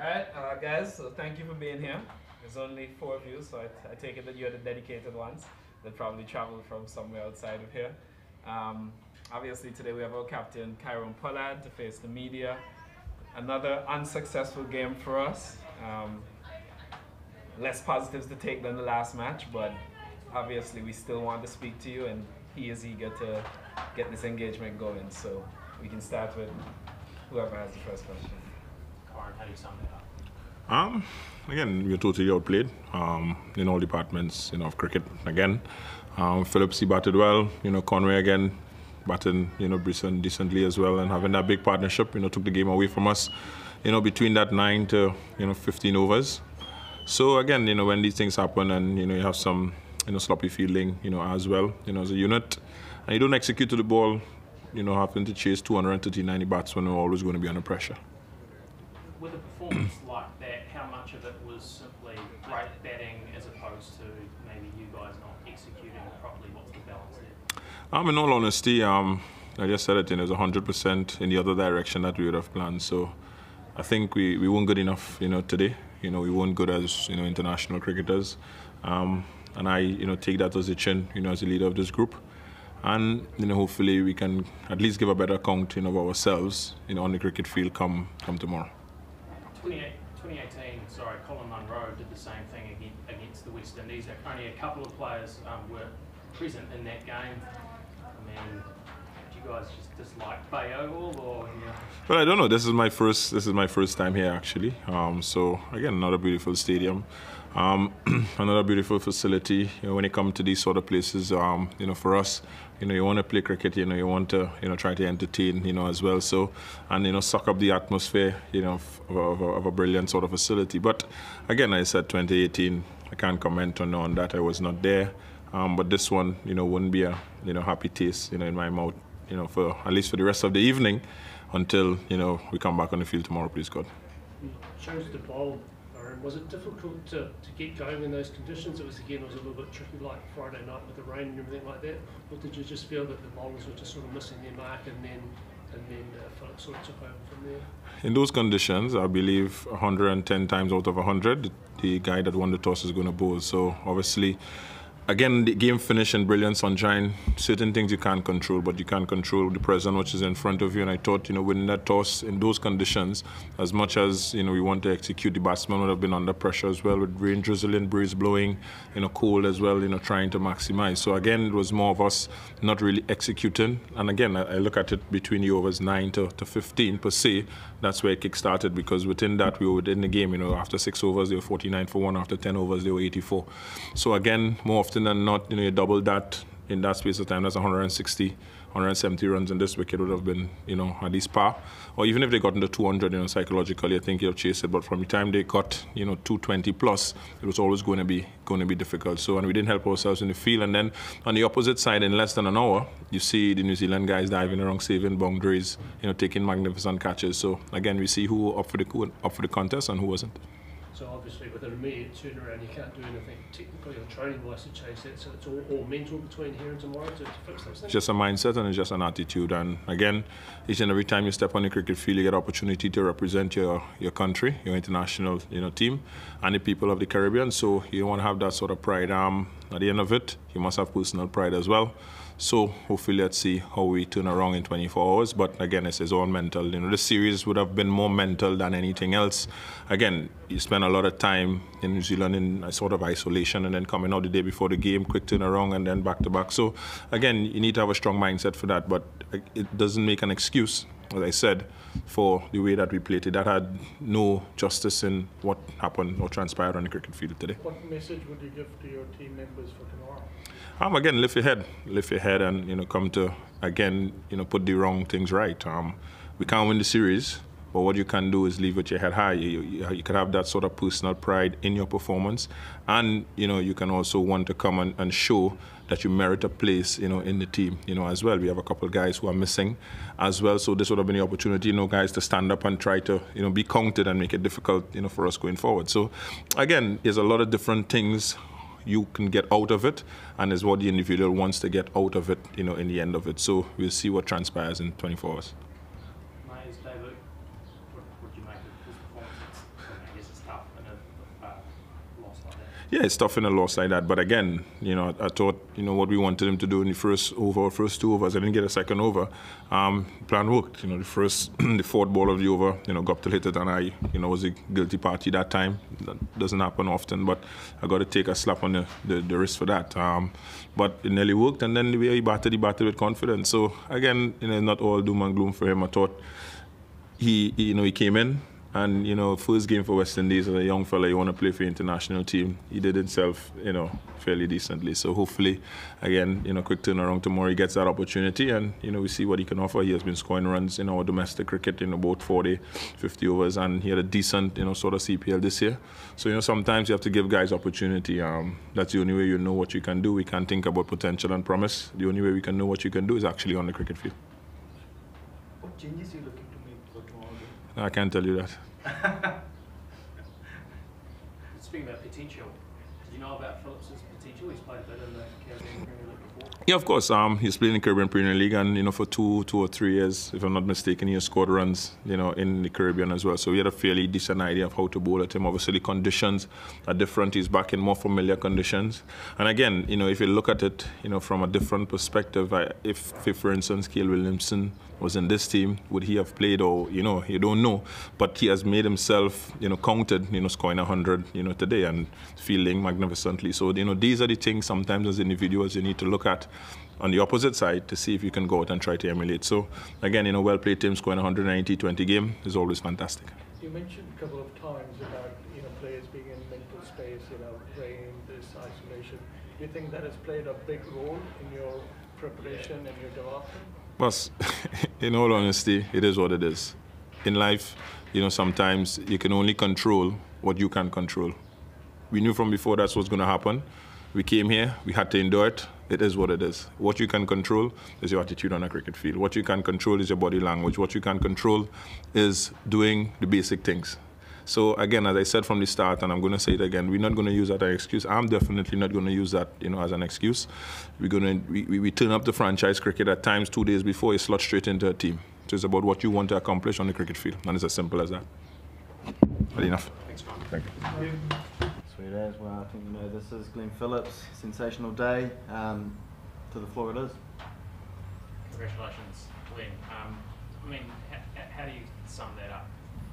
Alright, guys, so thank you for being here. There's only 4 of you, so I take it that you're the dedicated ones that probably traveled from somewhere outside of here. Obviously, today we have our captain, Kieron Pollard, to face the media. Another unsuccessful game for us. Less positives to take than the last match, but obviously we still want to speak to you, and he is eager to get this engagement going. So we can start with whoever has the first question. Kieron, how do you sum it up? Again, we were totally outplayed in all departments, of cricket. Again, Phillips, he batted well. Conway again batting, Brisson decently as well, and having that big partnership, took the game away from us. Between that 9 to 15 overs. So again, when these things happen, and you have some, sloppy fielding, as well, as a unit, and you don't execute to the ball, having to chase 239 batsmen are always going to be under pressure. With a performance like that, how much of it was simply great batting as opposed to maybe you guys not executing properly? What's the balance there? In all honesty, I just said it, it was 100% in the other direction that we would have planned. So I think we weren't good enough, today. We weren't good as, international cricketers. And I, take that as a chin, as the leader of this group. And, hopefully we can at least give a better account, of ourselves, on the cricket field come tomorrow. 2018, Colin Munro did the same thing against the West Indies. Only a couple of players were present in that game. I mean, do you guys just dislike Bayo or? Yeah? Well, I don't know. This is my first time here actually. So again, another beautiful stadium, another beautiful facility. When it comes to these sort of places, for us, you want to play cricket. You want to, try to entertain, as well. So, and suck up the atmosphere, of a brilliant sort of facility. But again, I said 2018. I can't comment on that. I was not there. But this one, wouldn't be a, happy taste, in my mouth, for at least for the rest of the evening, until we come back on the field tomorrow. Please God. You chose to bowl. Was it difficult to get going in those conditions? It was a little bit tricky, like Friday night with the rain and everything like that. Or did you just feel that the bowlers were just sort of missing their mark, and then Phillips sort of took over from there? In those conditions, I believe 110 times out of 100, the guy that won the toss is going to bowl. So obviously, again, the game finished in brilliant sunshine. Certain things you can't control, but you can't control the present which is in front of you. And I thought, winning that toss in those conditions, as much as, we want to execute, the batsman would have been under pressure as well, with rain drizzling, breeze blowing, cold as well, trying to maximize. So again, it was more of us not really executing. And again, I look at it between the overs 9 to 15 per se. That's where it kick-started, because within that, we were within the game. After 6 overs, they were 49 for 1. After 10 overs, they were 84. So again, more often than not, you double that in that space of time. That's 160, 170 runs, and this wicket would have been, at least par. Or even if they got into 200, psychologically, I think you'll have chased it. But from the time they got, 220 plus, it was always going to be difficult. So, and we didn't help ourselves in the field. And then on the opposite side, in less than an hour, you see the New Zealand guys diving around, saving boundaries, taking magnificent catches. So again, we see who were up for the contest and who wasn't. So obviously with an immediate turnaround, you can't do anything technically or training-wise to chase that. So it's all mental between here and tomorrow to fix those things. It's just a mindset, and it's just an attitude. And again, each and every time you step on the cricket field, you get an opportunity to represent your country, your international team, and the people of the Caribbean. So you want to have that sort of pride. At the end of it, you must have personal pride as well. So hopefully, let's see how we turn around in 24 hours. But again, it's all mental. The series would have been more mental than anything else. Again, you spend a lot of time in New Zealand in a sort of isolation, and then coming out the day before the game, quick turnaround, and then back to back. So again, you need to have a strong mindset for that. But it doesn't make an excuse, as I said, for the way that we played it. That had no justice in what happened or transpired on the cricket field today. What message would you give to your team members for tomorrow? Again, lift your head, and come to again, put the wrong things right. We can't win the series, but what you can do is leave with your head high. You can have that sort of personal pride in your performance, and you can also want to come and show that you merit a place, in the team, as well. We have a couple of guys who are missing as well, so this would have been the opportunity, guys, to stand up and try to, be counted and make it difficult, for us going forward. So again, there's a lot of different things you can get out of it, and is what the individual wants to get out of it, in the end of it. So we'll see what transpires in 24 hours. David, what do you make of his performance? Yeah, it's tough in a loss like that. But again, I thought, what we wanted him to do in the first two overs. I didn't get a second over. Plan worked. The fourth ball of the over, Guptill hit it, and I, was a guilty party that time. That doesn't happen often, but I got to take a slap on the wrist for that. But it nearly worked, and then the way he batted with confidence. So again, not all doom and gloom for him. I thought he came in. And, first game for West Indies as a young fella, you want to play for the international team. He did himself, fairly decently. So hopefully, again, quick turnaround tomorrow, he gets that opportunity and, we see what he can offer. He has been scoring runs in our domestic cricket, about 40, 50 overs, and he had a decent, sort of CPL this year. So, sometimes you have to give guys opportunity. That's the only way you know what you can do. We can't think about potential and promise. The only way we can know what you can do is actually on the cricket field. What changes are you looking to make for tomorrow? I can't tell you that. Speaking about potential, did you know about Phillips' potential? He's played a bit in the Caribbean Premier League before. Yeah, of course. He's played in the Caribbean Premier League, and for two or 3 years, if I'm not mistaken, he has scored runs, in the Caribbean as well. So we had a fairly decent idea of how to bowl at him. Obviously, the conditions are different. He's back in more familiar conditions. And again, if you look at it, from a different perspective, if for instance, Kieron Williamson was in this team, would he have played? Or you don't know. But he has made himself, counted, scoring 100, today and fielding magnificently. So these are the things sometimes as individuals you need to look at on the opposite side to see if you can go out and try to emulate. So again, well-played team scoring 190 T20 game is always fantastic. You mentioned a couple of times about players being in mental space, rain, this isolation. Do you think that has played a big role in your preparation and your development? Well, in all honesty, it is what it is. In life, sometimes you can only control what you can control. We knew from before that's what's going to happen. We came here, we had to endure it. It is what it is. What you can control is your attitude on a cricket field. What you can control is your body language. What you can control is doing the basic things. So again, as I said from the start, and I'm going to say it again, we're not going to use that as an excuse. I'm definitely not going to use that, as an excuse. We turn up the franchise cricket at times 2 days before you slot straight into a team. So it's about what you want to accomplish on the cricket field, and it's as simple as that. Well, enough. Thanks, John. Thank you. Sweet as well. I think this is Glenn Phillips. Sensational day. To the floor it is. Congratulations, Glenn. How do you sum that up,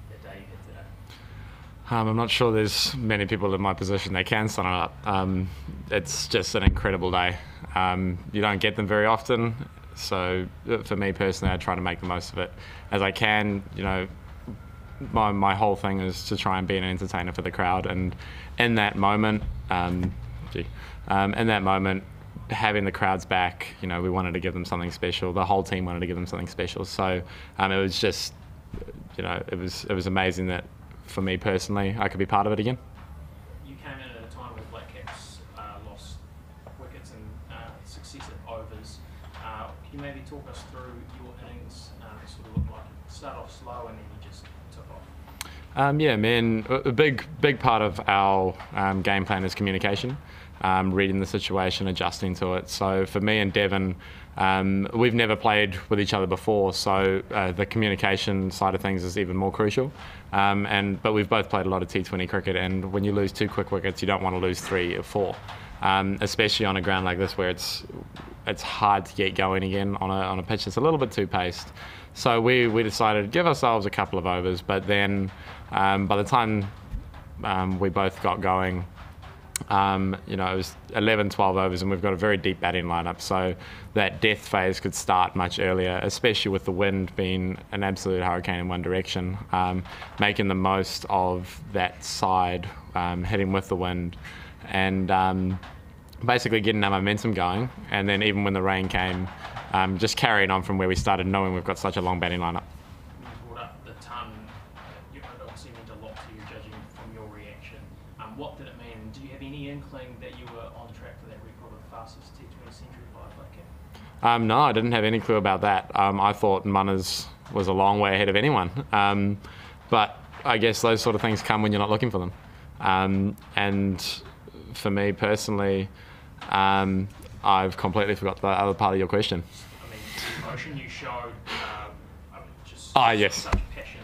the day you had today? I'm not sure there's many people in my position that can sum it up. It's just an incredible day. You don't get them very often, so for me personally, I try to make the most of it as I can. My whole thing is to try and be an entertainer for the crowd, and in that moment, having the crowds back, we wanted to give them something special. The whole team wanted to give them something special. So it was just, it was amazing that for me personally, I could be part of it again. You came in at a time where Black Caps lost wickets in successive overs. Can you maybe talk us through your innings? It sort of looked like you started off slow and then you just took off. A big part of our game plan is communication. Reading the situation, adjusting to it. So for me and Devon, we've never played with each other before, so the communication side of things is even more crucial. But we've both played a lot of T20 cricket, and when you lose 2 quick wickets, you don't want to lose 3 or 4, especially on a ground like this where it's hard to get going again on a pitch that's a little bit too paced. So we decided to give ourselves a couple of overs, but then by the time we both got going, it was 11, 12 overs, and we've got a very deep batting lineup, so that death phase could start much earlier, especially with the wind being an absolute hurricane in one direction. Making the most of that side, hitting with the wind, and basically getting our momentum going, and then even when the rain came, just carrying on from where we started, knowing we've got such a long batting lineup. You brought up the ton. It obviously meant a lot to you, judging from your reaction. What did it mean? Do you have any inkling that you were on track for that record of the fastest T20 century by a Black Cap? No, I didn't have any clue about that. I thought Munners was a long way ahead of anyone. But I guess those sort of things come when you're not looking for them. And for me personally, I've completely forgot the other part of your question. The emotion you showed, just yes. such passion.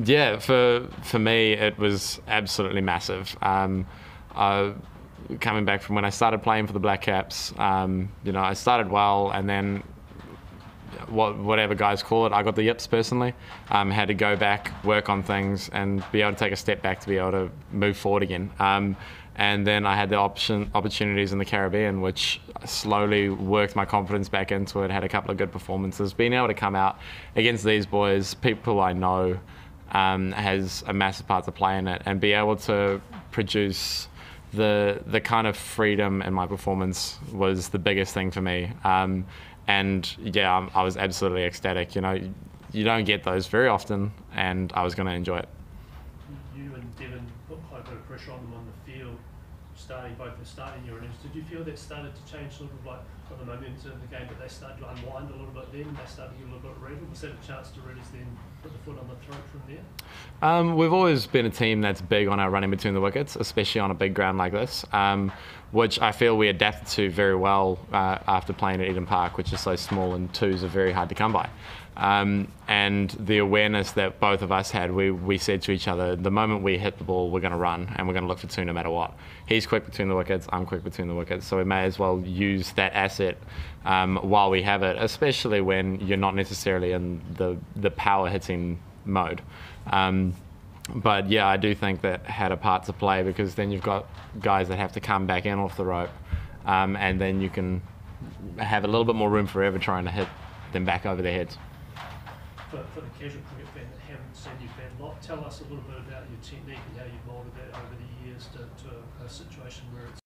Yeah. For me, it was absolutely massive. coming back from when I started playing for the Black Caps, you know, I started well, and then whatever guys call it, I got the yips personally. Had to go back, work on things, and be able to take a step back to be able to move forward again. And then I had the opportunities in the Caribbean, which slowly worked my confidence back into it, had a couple of good performances. Being able to come out against these boys, people I know, has a massive part to play in it, and be able to produce the kind of freedom in my performance was the biggest thing for me. And yeah, I was absolutely ecstatic. You know, you don't get those very often, and I was going to enjoy it. You and Devon put quite a bit of pressure on them on the field, both the starting your innings. Did you feel that started to change sort of like the momentum of the game, that they started to unwind a little bit then, and they started to get a little bit ready? Was that a chance to really then put the foot on the throat from there? We've always been a team that's big on our running between the wickets, especially on a big ground like this, which I feel we adapted to very well after playing at Eden Park, which is so small and twos are very hard to come by. And the awareness that both of us had, we said to each other, the moment we hit the ball, we're going to run and we're going to look for two no matter what. He's quick between the wickets, I'm quick between the wickets, so we may as well use that asset while we have it, especially when you're not necessarily in the power hitting mode. But yeah, I do think that had a part to play, because then you've got guys that have to come back in off the rope, and then you can have a little bit more room for ever trying to hit them back over their heads. For the casual cricket fan that haven't seen you bat a lot, tell us a little bit about your technique and how you've moulded that over the years to a situation where it's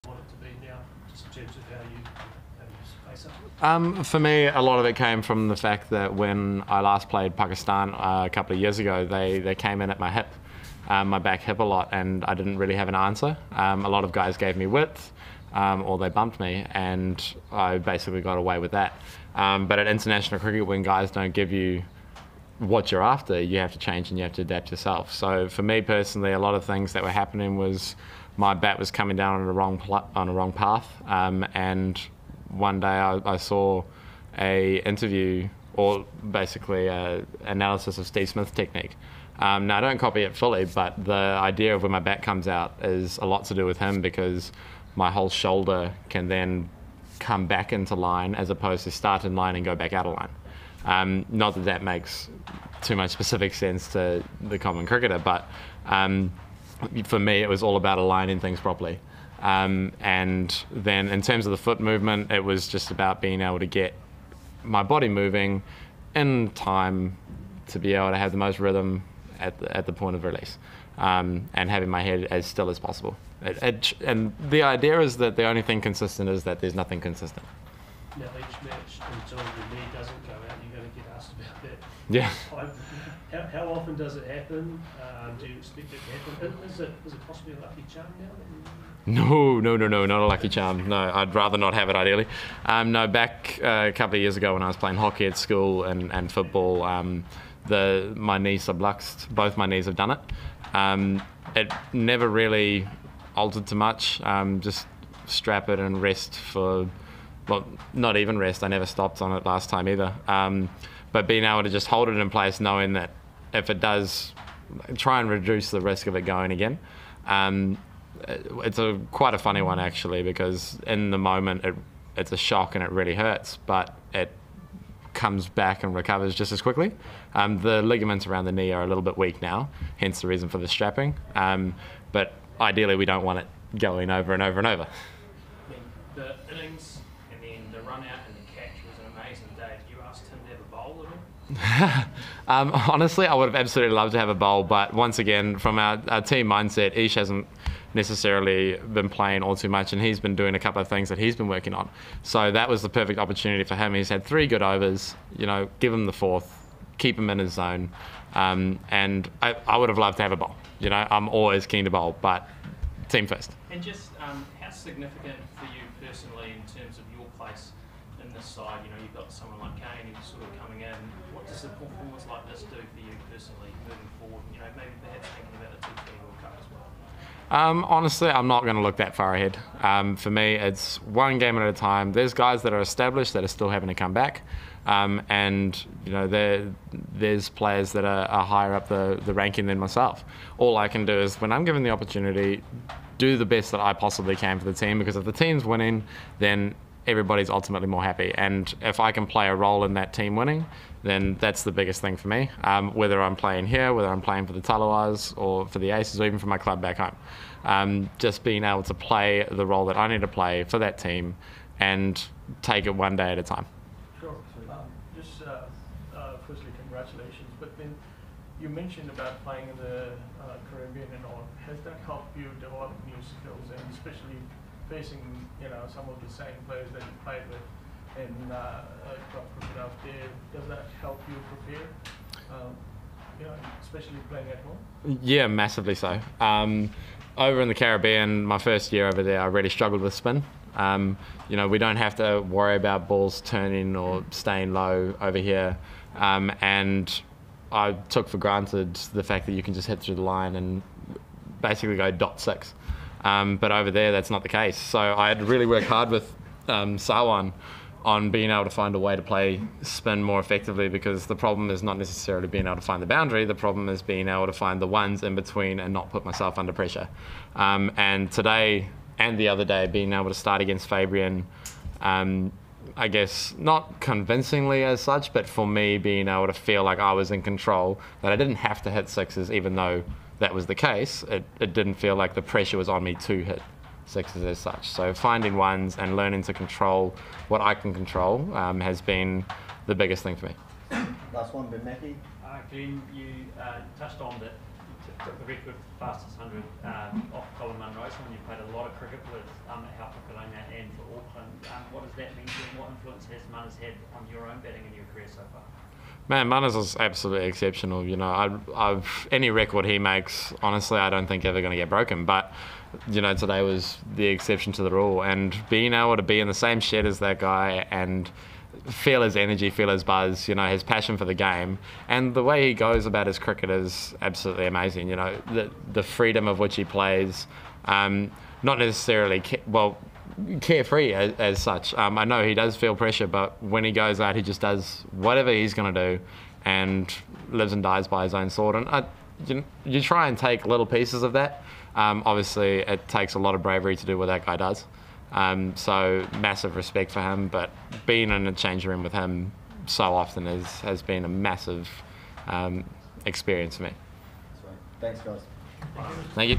want it to be now, just in terms of how you face up. For me, a lot of it came from the fact that when I last played Pakistan a couple of years ago, they came in at my hip, my back hip a lot, and I didn't really have an answer. A lot of guys gave me width, or they bumped me, and I basically got away with that. But at international cricket, when guys don't give you what you're after, you have to change and you have to adapt yourself. So for me personally, a lot of things that were happening was my bat was coming down on a wrong path, and one day I saw a interview, or basically analysis of Steve Smith's technique. Now I don't copy it fully, but the idea of where my bat comes out is a lot to do with him, because my whole shoulder can then come back into line as opposed to start in line and go back out of line. Not that that makes too much specific sense to the common cricketer, but for me it was all about aligning things properly. And then in terms of the foot movement, it was just about being able to get my body moving in time to be able to have the most rhythm at the point of release, and having my head as still as possible. And the idea is that the only thing consistent is that there's nothing consistent. Now each match, until the knee doesn't go out, you're going to get asked about that. Yeah. How often does it happen? Do you expect it to happen? Is it possibly a lucky charm now? No, not a lucky charm. No, I'd rather not have it ideally. No, back a couple of years ago when I was playing hockey at school and football, my knee subluxed. Both my knees have done it. It never really altered too much. Just strap it and rest for, well, not even rest. I never stopped on it last time either. But being able to just hold it in place, knowing that if it does, try and reduce the risk of it going again. It's quite a funny one actually, because in the moment it's a shock and it really hurts, but it comes back and recovers just as quickly. The ligaments around the knee are a little bit weak now, hence the reason for the strapping. But ideally we don't want it going over and over and over. I mean, the innings and then the run out and the catch was an amazing day. Did you ask him to have a bowl at all? Honestly, I would have absolutely loved to have a bowl, but once again, from our team mindset, Ish hasn't necessarily been playing all too much, and he's been doing a couple of things that he's been working on. So that was the perfect opportunity for him. He's had 3 good overs, give him the 4th, keep him in his zone, and I would have loved to have a bowl. I'm always keen to bowl, but team first. And just how significant for you personally in terms of your place in this side? You've got someone like Kane who's sort of coming in. What does a performance like this do for you personally moving forward? Maybe perhaps thinking about the T20I World Cup as well. Honestly, I'm not going to look that far ahead. For me, it's one game at a time. There's guys that are established that are still having to come back, and there's players that are higher up the ranking than myself. All I can do is, when I'm given the opportunity, do the best that I possibly can for the team, because if the team's winning, then everybody's ultimately more happy. And if I can play a role in that team winning, then that's the biggest thing for me. Whether I'm playing here, whether I'm playing for the Talawais or for the Aces, or even for my club back home. Just being able to play the role that I need to play for that team and take it one day at a time. Sure. Just firstly, congratulations. But then you mentioned about playing in the Caribbean and all. Has that helped you develop new skills, and especially facing some of the same players that you played with in club cricket out there? Does that help you prepare? Especially playing at home? Yeah, massively so. Over in the Caribbean, my first year over there, I really struggled with spin. We don't have to worry about balls turning or staying low over here. And I took for granted the fact that you can just hit through the line and basically go .6. But over there, that's not the case. So I had to really work hard with Sawan on being able to find a way to play spin more effectively, because the problem is not necessarily being able to find the boundary. The problem is being able to find the ones in between and not put myself under pressure. And today and the other day, being able to start against Fabian, I guess not convincingly as such, but for me being able to feel like I was in control, that I didn't have to hit sixes, even though that was the case. It didn't feel like the pressure was on me to hit sixes as such. So finding ones and learning to control what I can control has been the biggest thing for me. Last one, Ben Mackey. Glenn, you touched on that you took the record fastest 100 off Colin Munro, someone you played a lot of cricket with at Haupakaranga and for Auckland. What does that mean to you, and what influence has Munners had on your own batting in your career so far? Man, Munners is absolutely exceptional. Any record he makes, honestly, I don't think ever going to get broken. But today was the exception to the rule, and being able to be in the same shed as that guy and feel his energy, feel his buzz, his passion for the game, and the way he goes about his cricket is absolutely amazing. The freedom of which he plays, not necessarily carefree as such. I know he does feel pressure, but when he goes out, he just does whatever he's going to do and lives and dies by his own sword. And you try and take little pieces of that. Obviously, it takes a lot of bravery to do what that guy does. So massive respect for him, but being in a change room with him so often has been a massive experience for me. Thanks, guys. Thank you.